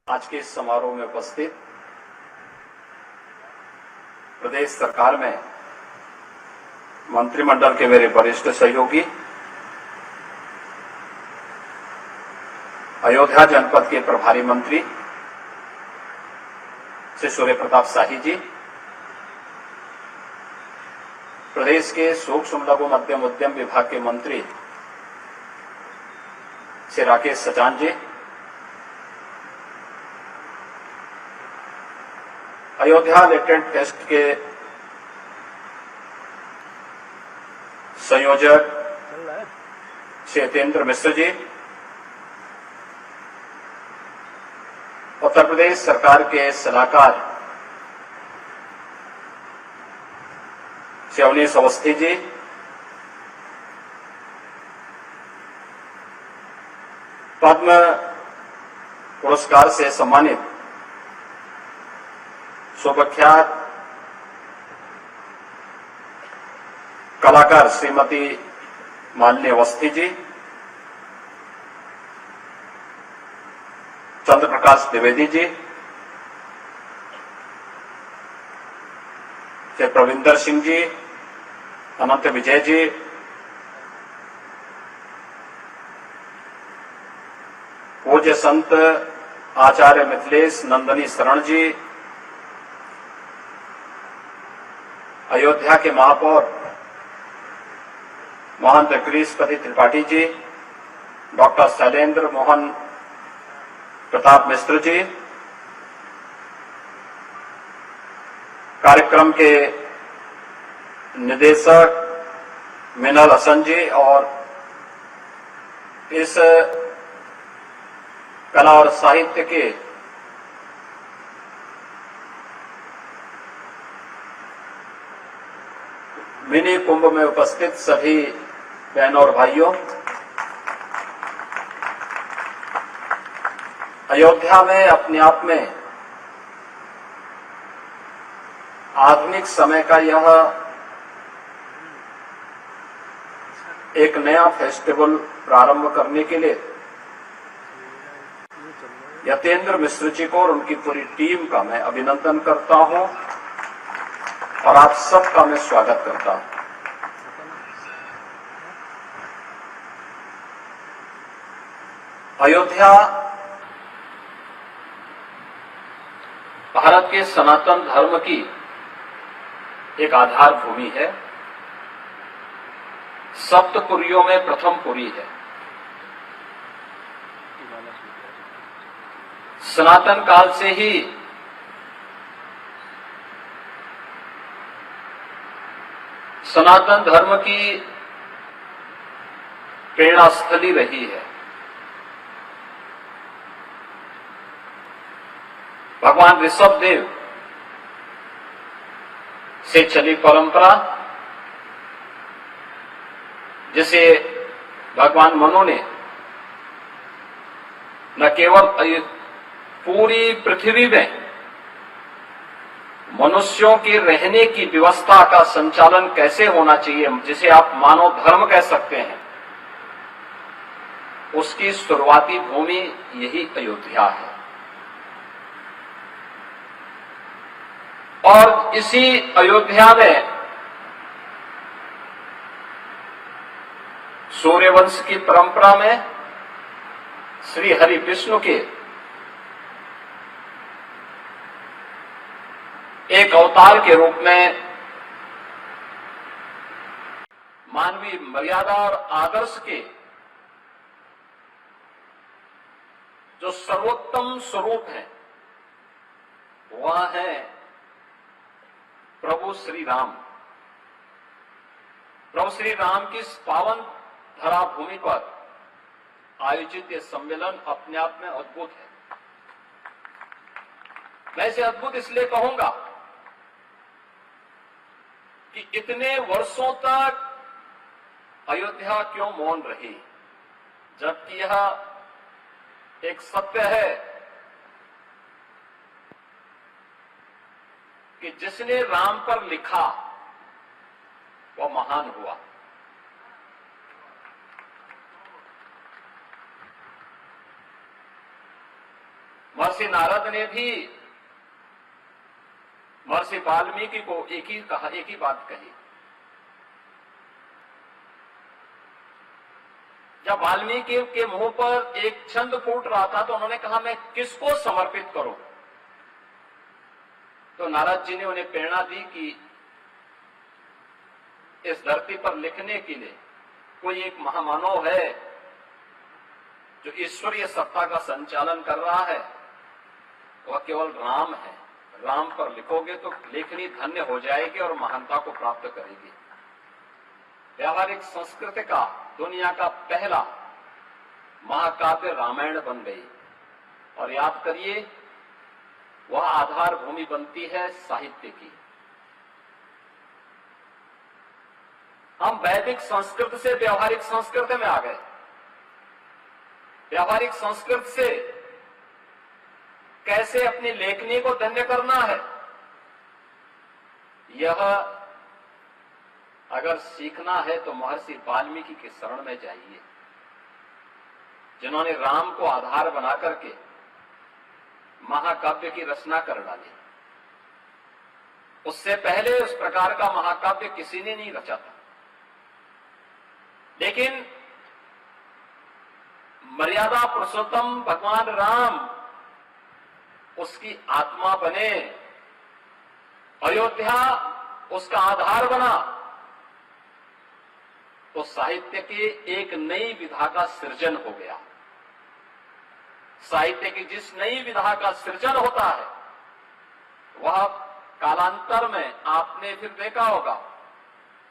आज के इस समारोह में उपस्थित प्रदेश सरकार में मंत्रिमंडल के मेरे वरिष्ठ सहयोगी, अयोध्या जनपद के प्रभारी मंत्री श्री सूर्य प्रताप शाही जी, प्रदेश के सूक्ष्म लघु मध्यम उद्यम विभाग के मंत्री श्री राकेश सचान जी, अयोध्या लेटेंट फेस्ट के संयोजक श्री यतेंद्र मिश्र जी, उत्तर प्रदेश सरकार के सलाहकार श्री अवनीश अवस्थी जी, पद्म पुरस्कार से सम्मानित सुप्रख्यात कलाकार श्रीमती मालिनी अवस्थी जी, चंद्र प्रकाश द्विवेदी जी, श्री प्रविंदर सिंह जी, अनंत विजय जी, पूज्य संत आचार्य मिथिलेश नंदनी शरण जी, अयोध्या के महापौर महंत कृष्णपति त्रिपाठी जी, डॉक्टर शैलेंद्र मोहन प्रताप मिश्र जी, कार्यक्रम के निदेशक मिनल हसन जी और इस कला और साहित्य के मिनी कुंभ में उपस्थित सभी बहनों और भाइयों, अयोध्या में अपने आप में आधुनिक समय का यह एक नया फेस्टिवल प्रारंभ करने के लिए यतेंद्र मिश्र जी को और उनकी पूरी टीम का मैं अभिनंदन करता हूं और आप सबका मैं स्वागत करता हूं। अयोध्या भारत के सनातन धर्म की एक आधार भूमि है, सप्तपुरियों में प्रथम पुरी है। सनातन काल से ही सनातन धर्म की प्रेरणा स्थली रही है। भगवान ऋषभ देव से चली परंपरा, जिसे भगवान मनु ने न केवल पूरी पृथ्वी में मनुष्यों के रहने की व्यवस्था का संचालन कैसे होना चाहिए, जिसे आप मानव धर्म कह सकते हैं, उसकी शुरुआती भूमि यही अयोध्या है। और इसी अयोध्या में सूर्यवंश की परंपरा में श्री हरि विष्णु के एक अवतार के रूप में मानवीय मर्यादा और आदर्श के जो सर्वोत्तम स्वरूप है वह है प्रभु श्री राम। प्रभु श्री राम की इस पावन धरा भूमि पर आयोजित यह सम्मेलन अपने आप में अद्भुत है। मैं इसे अद्भुत इसलिए कहूंगा कि इतने वर्षों तक अयोध्या क्यों मौन रही, जबकि यह एक सत्य है कि जिसने राम पर लिखा वह महान हुआ। महर्षि नारद ने भी महर्षि वाल्मीकि को एक ही बात कही। जब वाल्मीकि के मुंह पर एक छंद फूट रहा था तो उन्होंने कहा, मैं किसको समर्पित करूं? तो नारद जी ने उन्हें प्रेरणा दी कि इस धरती पर लिखने के लिए कोई एक महामानव है जो ईश्वरीय सत्ता का संचालन कर रहा है, वह केवल राम है। राम पर लिखोगे तो लेखनी धन्य हो जाएगी और महानता को प्राप्त करेगी। व्यावहारिक संस्कृति का दुनिया का पहला महाकाव्य रामायण बन गई। और याद करिए, वह आधार भूमि बनती है साहित्य की। हम वैदिक संस्कृत से व्यावहारिक संस्कृति में आ गए। व्यावहारिक संस्कृत से कैसे अपनी लेखनी को धन्य करना है, यह अगर सीखना है तो महर्षि वाल्मीकि के शरण में जाइए, जिन्होंने राम को आधार बना करके महाकाव्य की रचना कर डाली। उससे पहले उस प्रकार का महाकाव्य किसी ने नहीं रचा था। लेकिन मर्यादा पुरुषोत्तम भगवान राम उसकी आत्मा बने, अयोध्या उसका आधार बना, तो साहित्य की एक नई विधा का सृजन हो गया। साहित्य की जिस नई विधा का सृजन होता है, वह कालांतर में आपने फिर देखा होगा,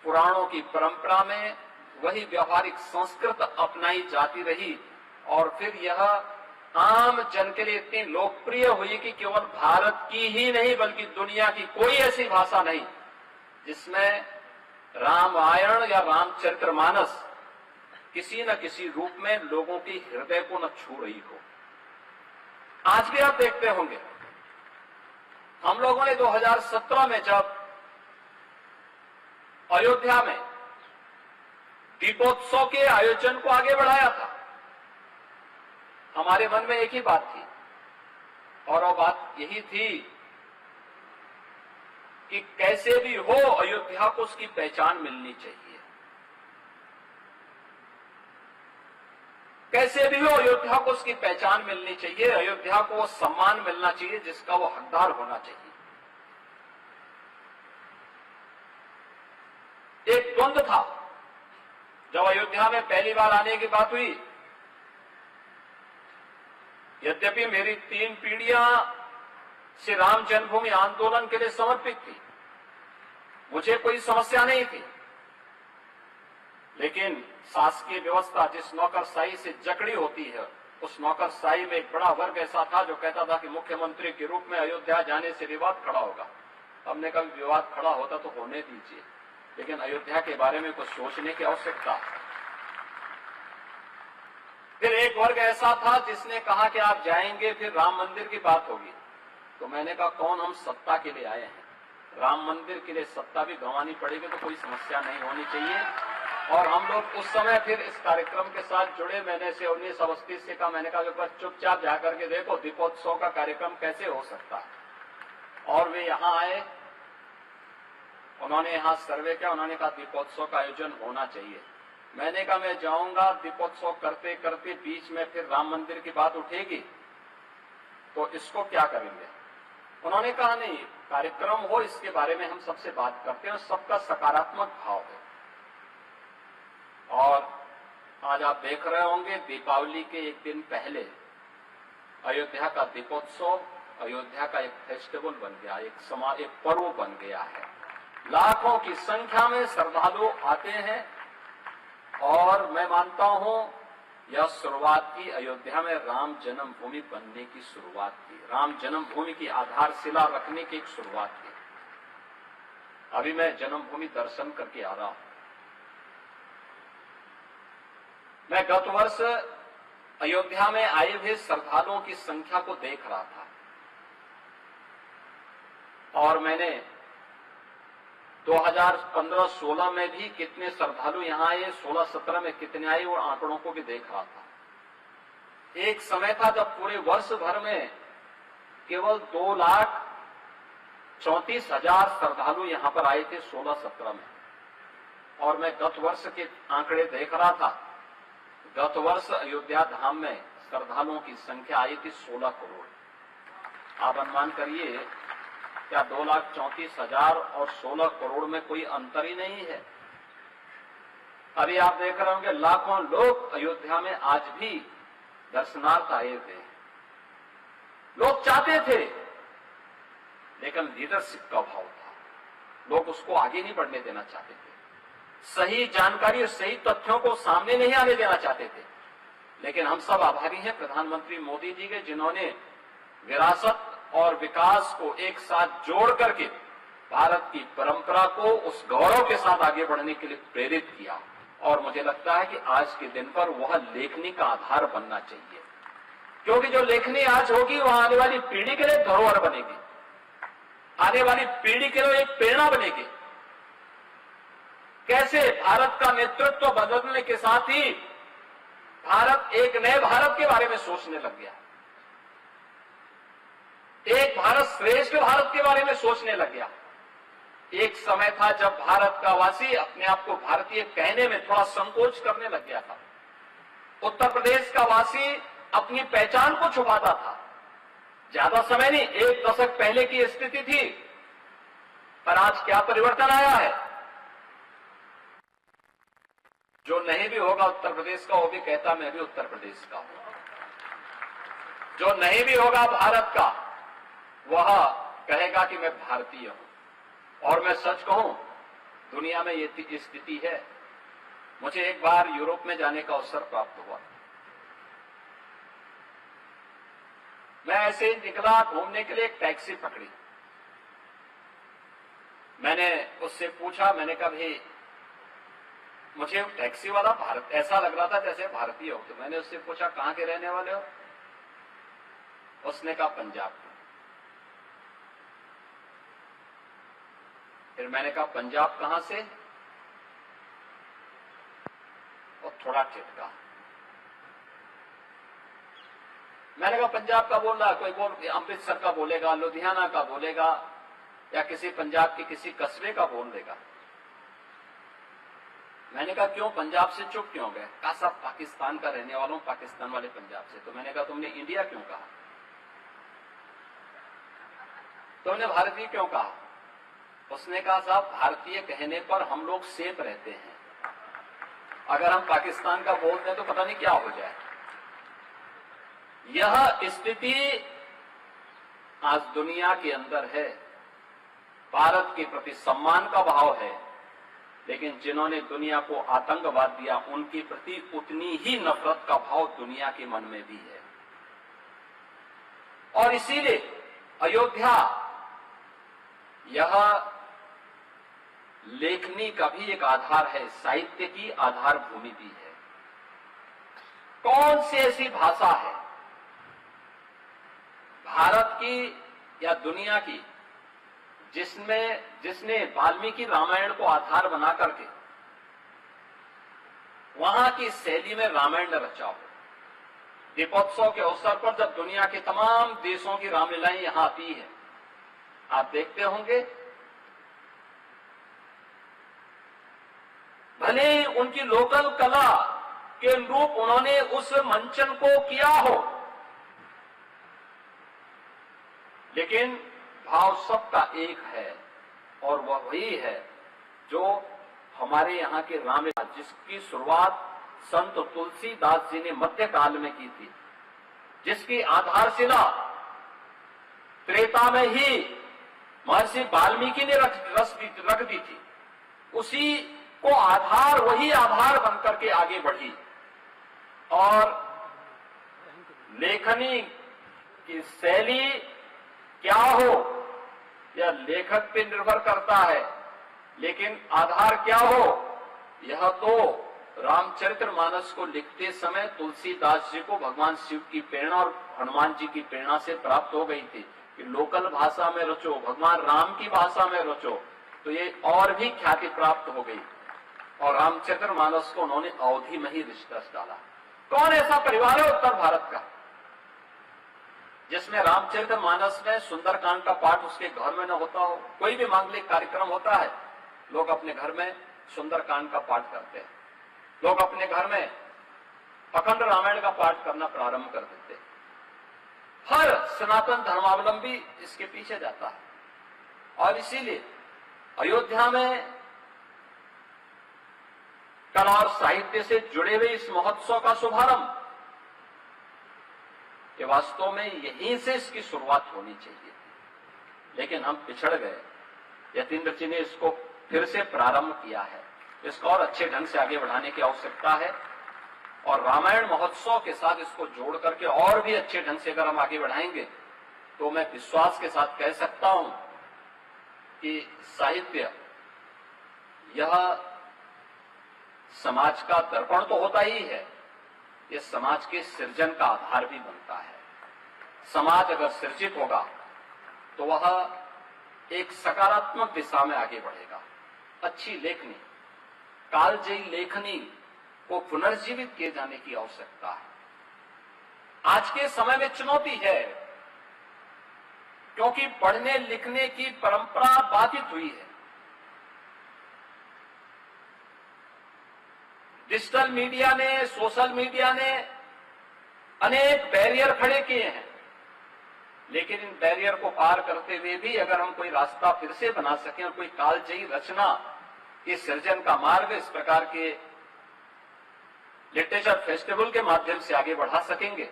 पुराणों की परंपरा में वही व्यावहारिक संस्कृत अपनाई जाती रही और फिर यह आम जन के लिए इतनी लोकप्रिय हुई कि केवल भारत की ही नहीं बल्कि दुनिया की कोई ऐसी भाषा नहीं जिसमें रामायण या रामचरितमानस किसी न किसी रूप में लोगों की हृदय को न छू रही हो। आज भी आप देखते होंगे, हम लोगों ने 2017 में जब अयोध्या में दीपोत्सव के आयोजन को आगे बढ़ाया था, हमारे मन में एक ही बात थी और वो बात यही थी कि कैसे भी हो अयोध्या को उसकी पहचान मिलनी चाहिए। कैसे भी हो अयोध्या को उसकी पहचान मिलनी चाहिए, अयोध्या को वो सम्मान मिलना चाहिए जिसका वो हकदार होना चाहिए। एक द्वंद्व था जब अयोध्या में पहली बार आने की बात हुई। यद्यपि मेरी 3 पीढ़ियां श्री राम जन्मभूमि आंदोलन के लिए समर्पित थी, मुझे कोई समस्या नहीं थी, लेकिन शासकीय व्यवस्था जिस नौकरशाही से जकड़ी होती है, उस नौकरशाही में एक बड़ा वर्ग ऐसा था जो कहता था कि मुख्यमंत्री के रूप में अयोध्या जाने से विवाद खड़ा होगा। हमने कहा विवाद खड़ा होता तो होने दीजिए, लेकिन अयोध्या के बारे में कुछ सोचने की आवश्यकता है। फिर एक वर्ग ऐसा था जिसने कहा कि आप जाएंगे फिर राम मंदिर की बात होगी। तो मैंने कहा कौन, हम सत्ता के लिए आए हैं, राम मंदिर के लिए सत्ता भी गंवानी पड़ेगी तो कोई समस्या नहीं होनी चाहिए। और हम लोग उस समय फिर इस कार्यक्रम के साथ जुड़े। मैंने से 1938 से कहा, मैंने कहा एक बार चुपचाप जाकर के देखो दीपोत्सव का कार्यक्रम कैसे हो सकता है। और वे यहाँ आए, उन्होंने यहाँ सर्वे किया, उन्होंने कहा दीपोत्सव का आयोजन होना चाहिए। मैंने कहा मैं जाऊंगा, दीपोत्सव करते करते बीच में फिर राम मंदिर की बात उठेगी तो इसको क्या करेंगे। उन्होंने कहा नहीं, कार्यक्रम हो इसके बारे में हम सबसे बात करते हैं, सबका सकारात्मक भाव है। और आज आप देख रहे होंगे दीपावली के एक दिन पहले अयोध्या का दीपोत्सव अयोध्या का एक फेस्टिवल बन गया, एक पर्व बन गया है। लाखों की संख्या में श्रद्धालु आते हैं और मैं मानता हूं यह शुरुआत थी अयोध्या में राम जन्मभूमि बनने की शुरुआत थी, राम जन्मभूमि की आधारशिला रखने की एक शुरुआत थी। अभी मैं जन्मभूमि दर्शन करके आ रहा हूं। मैं गत वर्ष अयोध्या में आए हुए श्रद्धालुओं की संख्या को देख रहा था और मैंने 2015-16 में भी कितने श्रद्धालु यहां आए, 16-17 में कितने आए, और आंकड़ों को भी देख रहा था। एक समय था जब पूरे वर्ष भर में केवल 2,34,000 श्रद्धालु यहां पर आए थे 16-17 में। और मैं गत वर्ष के आंकड़े देख रहा था, गत वर्ष अयोध्या धाम में श्रद्धालुओं की संख्या आई थी 16 करोड़। आप अनुमान करिए, क्या 2,34,000 और 16 करोड़ में कोई अंतर ही नहीं है? अभी आप देख रहे होंगे लाखों लोग अयोध्या में आज भी दर्शनार्थ आए थे। लोग चाहते थे, लेकिन लीडरशिप का अभाव था, लोग उसको आगे नहीं बढ़ने देना चाहते थे, सही जानकारी और सही तथ्यों को सामने नहीं आने देना चाहते थे। लेकिन हम सब आभारी हैं प्रधानमंत्री मोदी जी के, जिन्होंने विरासत और विकास को एक साथ जोड़ करके भारत की परंपरा को उस गौरव के साथ आगे बढ़ने के लिए प्रेरित किया। और मुझे लगता है कि आज के दिन पर वह लेखनी का आधार बनना चाहिए, क्योंकि जो लेखनी आज होगी वह आने वाली पीढ़ी के लिए धरोहर बनेगी, आने वाली पीढ़ी के लिए एक प्रेरणा बनेगी। कैसे भारत का नेतृत्व बदलने के साथ ही भारत एक नए भारत के बारे में सोचने लग गया, एक भारत श्रेष्ठ भारत के बारे में सोचने लग गया। एक समय था जब भारत का वासी अपने आप को भारतीय कहने में थोड़ा संकोच करने लग गया था। उत्तर प्रदेश का वासी अपनी पहचान को छुपाता था। ज्यादा समय नहीं, 1 दशक पहले की स्थिति थी, पर आज क्या परिवर्तन आया है? जो नहीं भी होगा उत्तर प्रदेश का, वो भी कहता मैं भी उत्तर प्रदेश का हूं। जो नहीं भी होगा भारत का, वह कहेगा कि मैं भारतीय हूं। और मैं सच कहूं, दुनिया में ये स्थिति है। मुझे एक बार यूरोप में जाने का अवसर प्राप्त हुआ। मैं ऐसे निकला घूमने के लिए, एक टैक्सी पकड़ी। मैंने उससे पूछा, मैंने कहा भाई, मुझे टैक्सी वाला भारत ऐसा लग रहा था जैसे भारतीय हो। तो मैंने उससे पूछा कहां के रहने वाले हो? उसने कहा पंजाब। फिर मैंने कहा पंजाब कहां से? और थोड़ा चिटका। मैंने कहा पंजाब का बोल रहा, कोई बोल अमृतसर का बोलेगा, लुधियाना का बोलेगा, या किसी पंजाब के किसी कस्बे का बोल देगा। मैंने कहा क्यों, पंजाब से चुप क्यों गए? कहा सब पाकिस्तान का रहने वालों, पाकिस्तान वाले पंजाब से। तो मैंने कहा तुमने इंडिया क्यों कहा? तुमने भारतीय क्यों कहा? उसने कहा साहब, भारतीय कहने पर हम लोग सेफ रहते हैं, अगर हम पाकिस्तान का बोलते हैं तो पता नहीं क्या हो जाए। यह स्थिति आज दुनिया के अंदर है। भारत के प्रति सम्मान का भाव है, लेकिन जिन्होंने दुनिया को आतंकवाद दिया, उनके प्रति उतनी ही नफरत का भाव दुनिया के मन में भी है। और इसीलिए अयोध्या यह लेखनी का भी एक आधार है, साहित्य की आधार भूमि भी है। कौन सी ऐसी भाषा है भारत की या दुनिया की जिसने वाल्मीकि रामायण को आधार बना करके वहां की शैली में रामायण रचा हो? दीपोत्सव के अवसर पर जब दुनिया के तमाम देशों की रामलीलाएं यहां आती है, आप देखते होंगे, भले ही उनकी लोकल कला के अनुरूप उन्होंने उस मंचन को किया हो, लेकिन भाव सबका एक है, और वह वही है जो हमारे यहाँ के रामलीला, जिसकी शुरुआत संत तुलसीदास जी ने मध्यकाल में की थी, जिसकी आधारशिला त्रेता में ही महर्षि वाल्मीकि ने रख दी थी, उसी को आधार, वही आधार बनकर के आगे बढ़ी। और लेखनी की शैली क्या हो यह लेखक पे निर्भर करता है, लेकिन आधार क्या हो, यह तो रामचरितमानस को लिखते समय तुलसीदास जी को भगवान शिव की प्रेरणा और हनुमान जी की प्रेरणा से प्राप्त हो गई थी कि लोकल भाषा में रचो, भगवान राम की भाषा में रचो, तो ये और भी ख्याति प्राप्त हो गई। और रामचरितमानस को उन्होंने अवधि में ही रिश्ता डाला। कौन ऐसा परिवार है उत्तर भारत का जिसमें रामचरितमानस में सुंदरकांड का पाठ उसके घर में न होता हो। कोई भी मांगलिक कार्यक्रम होता है, लोग अपने घर में सुंदरकांड का पाठ करते हैं, लोग अपने घर में अखंड रामायण का पाठ करना प्रारंभ कर देते हैं। हर सनातन धर्मावलंबी इसके पीछे जाता है और इसीलिए अयोध्या में कला और साहित्य से जुड़े हुए इस महोत्सव का शुभारंभ ये वास्तव में यहीं से इसकी शुरुआत होनी चाहिए थी, लेकिन हम पिछड़ गए। यतीन्द्र जी ने इसको फिर से प्रारंभ किया है, इसको और अच्छे ढंग से आगे बढ़ाने की आवश्यकता है और रामायण महोत्सव के साथ इसको जोड़ करके और भी अच्छे ढंग से अगर हम आगे बढ़ाएंगे तो मैं विश्वास के साथ कह सकता हूं कि साहित्य यह समाज का दर्पण तो होता ही है, यह समाज के सृजन का आधार भी बनता है। समाज अगर सृजित होगा तो वह एक सकारात्मक दिशा में आगे बढ़ेगा। अच्छी लेखनी, कालजयी लेखनी को पुनर्जीवित किए जाने की आवश्यकता है। आज के समय में चुनौती है क्योंकि पढ़ने लिखने की परंपरा बाधित हुई है। डिजिटल मीडिया ने, सोशल मीडिया ने अनेक बैरियर खड़े किए हैं, लेकिन इन बैरियर को पार करते हुए भी अगर हम कोई रास्ता फिर से बना सकें और कोई कालजयी रचना के सृजन का मार्ग इस प्रकार के लिटरेचर फेस्टिवल के माध्यम से आगे बढ़ा सकेंगे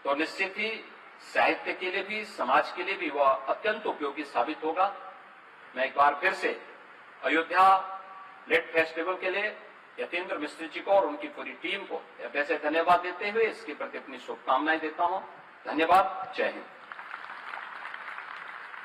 तो निश्चित ही साहित्य के लिए भी, समाज के लिए भी वह अत्यंत उपयोगी साबित होगा। मैं एक बार फिर से अयोध्या लिट फेस्टिवल के लिए यतीन्द्र मिश्र जी को और उनकी पूरी टीम को वैसे धन्यवाद देते हुए इसके प्रति अपनी शुभकामनाएं देता हूं। धन्यवाद। जय हिंद।